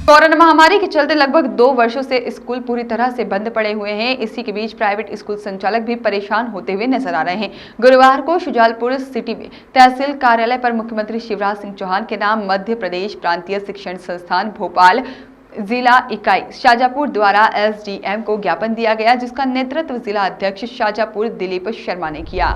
Corona महामारी के चलते लगभग 2 वर्षों से स्कूल पूरी तरह से बंद पड़े हुए हैं। इसी के बीच प्राइवेट स्कूल संचालक भी परेशान होते हुए नजर आ रहे हैं। गुरुवार को शुजालपुर सिटी में तहसील कार्यालय पर मुख्यमंत्री शिवराज सिंह चौहान के नाम मध्य प्रदेश प्रांतीय शिक्षण संस्थान भोपाल जिला इकाई शाजापुर द्वारा एसडीएम को ज्ञापन दिया गया, जिसका नेतृत्व जिला अध्यक्ष शाजापुर दिलीप शर्मा ने किया।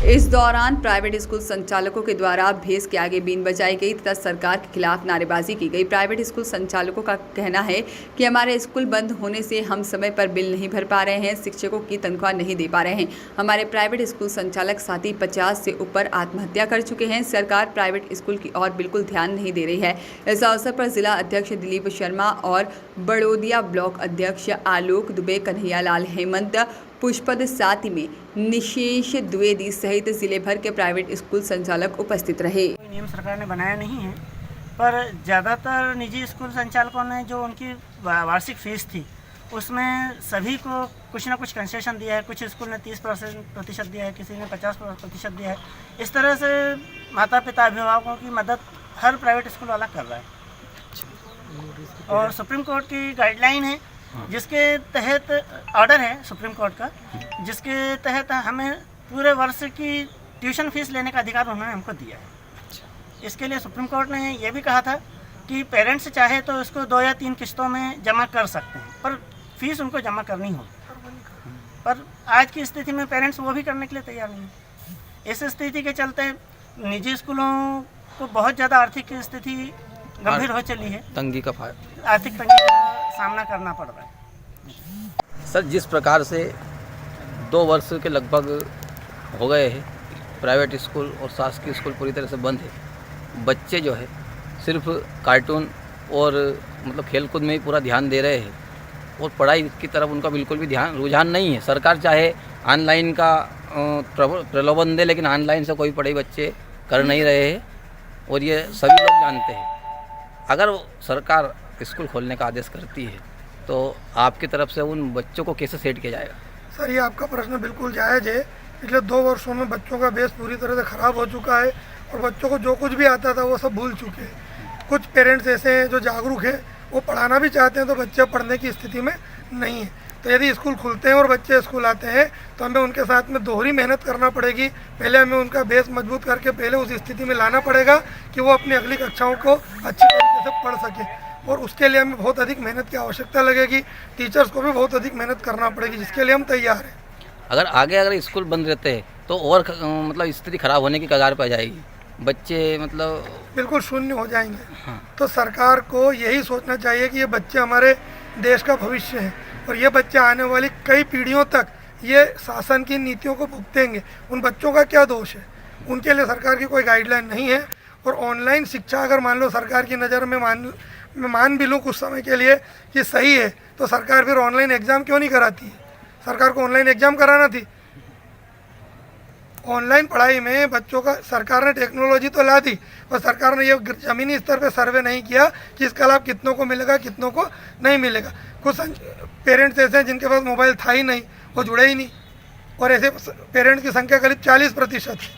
इस दौरान प्राइवेट स्कूल संचालकों के द्वारा भैंस के आगे बीन बजाई गई तथा सरकार के खिलाफ नारेबाजी की गई। प्राइवेट स्कूल संचालकों का कहना है कि हमारे स्कूल बंद होने से हम समय पर बिल नहीं भर पा रहे हैं, शिक्षकों की तनख्वाह नहीं दे पा रहे हैं। हमारे प्राइवेट स्कूल संचालक साथी 50 से ऊपर आत्महत्या कर चुके हैं। सरकार प्राइवेट स्कूल की ओर बिल्कुल ध्यान नहीं दे रही है। इस अवसर पर जिला अध्यक्ष दिलीप शर्मा और बड़ोदिया ब्लॉक अध्यक्ष आलोक दुबे, कन्हैयालाल हेमंत, पुष्पद साथी में निशेष द्विवेदी सहित जिले भर के प्राइवेट स्कूल संचालक उपस्थित रहे। कोई नियम सरकार ने बनाया नहीं है, पर ज़्यादातर निजी स्कूल संचालकों ने जो उनकी वार्षिक फीस थी उसमें सभी को कुछ ना कुछ कंसेशन दिया है। कुछ स्कूल ने 30% दिया है, किसी ने 50% दिया है। इस तरह से माता पिता अभिभावकों की मदद हर प्राइवेट स्कूल वाला कर रहा है। और सुप्रीम कोर्ट की गाइडलाइन है, जिसके तहत ऑर्डर है सुप्रीम कोर्ट का, जिसके तहत हमें पूरे वर्ष की ट्यूशन फीस लेने का अधिकार उन्होंने हमको दिया है। इसके लिए सुप्रीम कोर्ट ने यह भी कहा था कि पेरेंट्स चाहे तो इसको 2 या 3 किस्तों में जमा कर सकते हैं, पर फीस उनको जमा करनी होगी। पर आज की स्थिति में पेरेंट्स वो भी करने के लिए तैयार नहीं है। इस स्थिति के चलते निजी स्कूलों को बहुत ज़्यादा आर्थिक स्थिति गंभीर हो चली है। आर्थिक तंगी का सामना करना पड़ रहा है। सर, जिस प्रकार से 2 वर्ष के लगभग हो गए हैं प्राइवेट स्कूल और शासकीय स्कूल पूरी तरह से बंद है। बच्चे जो है सिर्फ कार्टून और मतलब खेलकूद में ही पूरा ध्यान दे रहे हैं और पढ़ाई की तरफ उनका बिल्कुल भी रुझान नहीं है। सरकार चाहे ऑनलाइन का प्रलोभन दे, लेकिन ऑनलाइन से कोई पढ़ाई बच्चे कर नहीं रहे हैं और ये सभी लोग जानते हैं। अगर सरकार स्कूल खोलने का आदेश करती है तो आपकी तरफ से उन बच्चों को कैसे सेट किया जाएगा? सर, ये आपका प्रश्न बिल्कुल जायज़ है। पिछले 2 वर्षों में बच्चों का बेस पूरी तरह से ख़राब हो चुका है और बच्चों को जो कुछ भी आता था वो सब भूल चुके हैं। कुछ पेरेंट्स ऐसे हैं जो जागरूक हैं, वो पढ़ाना भी चाहते हैं तो बच्चे पढ़ने की स्थिति में नहीं है। तो यदि स्कूल खुलते हैं और बच्चे स्कूल आते हैं तो हमें उनके साथ में दोहरी मेहनत करना पड़ेगी। पहले हमें उनका बेस मजबूत करके पहले उस स्थिति में लाना पड़ेगा कि वो अपनी अगली कक्षाओं को अच्छी तरीके से पढ़ सके, और उसके लिए हमें बहुत अधिक मेहनत की आवश्यकता लगेगी। टीचर्स को भी बहुत अधिक मेहनत करना पड़ेगी, जिसके लिए हम तैयार हैं। अगर स्कूल बंद रहते हैं तो और मतलब स्थिति खराब होने की कगार पर जाएगी, बच्चे मतलब बिल्कुल शून्य हो जाएंगे। हाँ। तो सरकार को यही सोचना चाहिए कि ये बच्चे हमारे देश का भविष्य हैं और ये बच्चे आने वाली कई पीढ़ियों तक ये शासन की नीतियों को भुगतेंगे। उन बच्चों का क्या दोष है? उनके लिए सरकार की कोई गाइडलाइन नहीं है। और ऑनलाइन शिक्षा अगर मान लो सरकार की नज़र में मान भी लूँ कुछ समय के लिए कि सही है, तो सरकार फिर ऑनलाइन एग्ज़ाम क्यों नहीं कराती है? सरकार को ऑनलाइन एग्ज़ाम कराना थी। ऑनलाइन पढ़ाई में बच्चों का सरकार ने टेक्नोलॉजी तो ला दी, और सरकार ने ये ज़मीनी स्तर पे सर्वे नहीं किया कि इसका लाभ कितनों को मिलेगा, कितनों को नहीं मिलेगा। कुछ पेरेंट्स ऐसे हैं जिनके पास मोबाइल था ही नहीं, वो जुड़े ही नहीं, और ऐसे पेरेंट्स की संख्या करीब 40% है।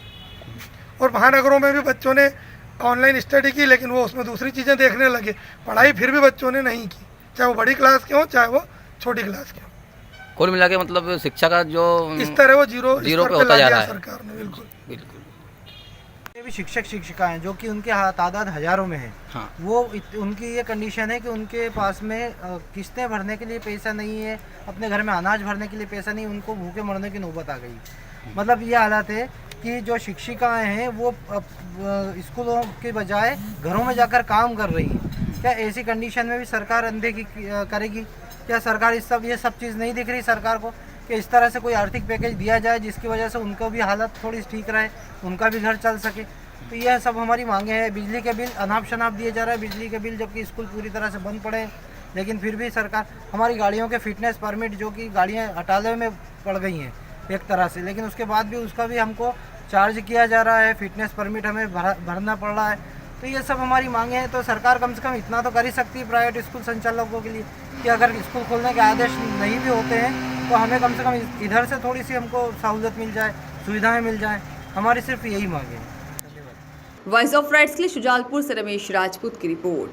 और महानगरों में भी बच्चों ने ऑनलाइन स्टडी की, लेकिन वो उसमें दूसरी चीज़ें देखने लगे। पढ़ाई फिर भी बच्चों ने नहीं की, चाहे वो बड़ी क्लास के हों चाहे वो छोटी क्लास के हों। कुल मिला के मतलब शिक्षा का जो स्तर है वो जीरो पे होता जा रहा है सरकार ने। बिल्कुल। ये भी शिक्षक शिक्षिकाएं जो कि उनके तादाद हज़ारों में है। हाँ। वो उनकी ये कंडीशन है कि उनके पास में किस्तें भरने के लिए पैसा नहीं है, अपने घर में अनाज भरने के लिए पैसा नहीं, उनको भूखे मरने की नौबत आ गई। मतलब ये हालत है कि जो शिक्षिकाएं हैं वो स्कूलों के बजाय घरों में जाकर काम कर रही हैं। क्या ऐसी कंडीशन में भी सरकार अनदेखी करेगी? क्या सरकार ये सब चीज़ नहीं दिख रही सरकार को कि इस तरह से कोई आर्थिक पैकेज दिया जाए जिसकी वजह से उनको भी हालत थोड़ी ठीक रहे, उनका भी घर चल सके? तो यह सब हमारी मांगे हैं। बिजली के बिल अनाप शनाप दिए जा रहे हैं, बिजली के बिल, जबकि स्कूल पूरी तरह से बंद पड़े हैं, लेकिन फिर भी सरकार हमारी गाड़ियों के फिटनेस परमिट, जो कि गाड़ियाँ हटाले में पड़ गई हैं एक तरह से, लेकिन उसके बाद भी उसका भी हमको चार्ज किया जा रहा है, फिटनेस परमिट हमें भरना पड़ रहा है। तो ये सब हमारी मांगे हैं। तो सरकार कम से कम इतना तो कर ही सकती है प्राइवेट स्कूल संचालकों के लिए कि अगर स्कूल खोलने के आदेश नहीं भी होते हैं तो हमें कम से कम इधर से थोड़ी सी हमको सहूलत मिल जाए, सुविधाएं मिल जाएं। हमारी सिर्फ यही मांगे हैं। वॉइस ऑफ राइट्स के लिए शुजालपुर से रमेश राजपूत की रिपोर्ट।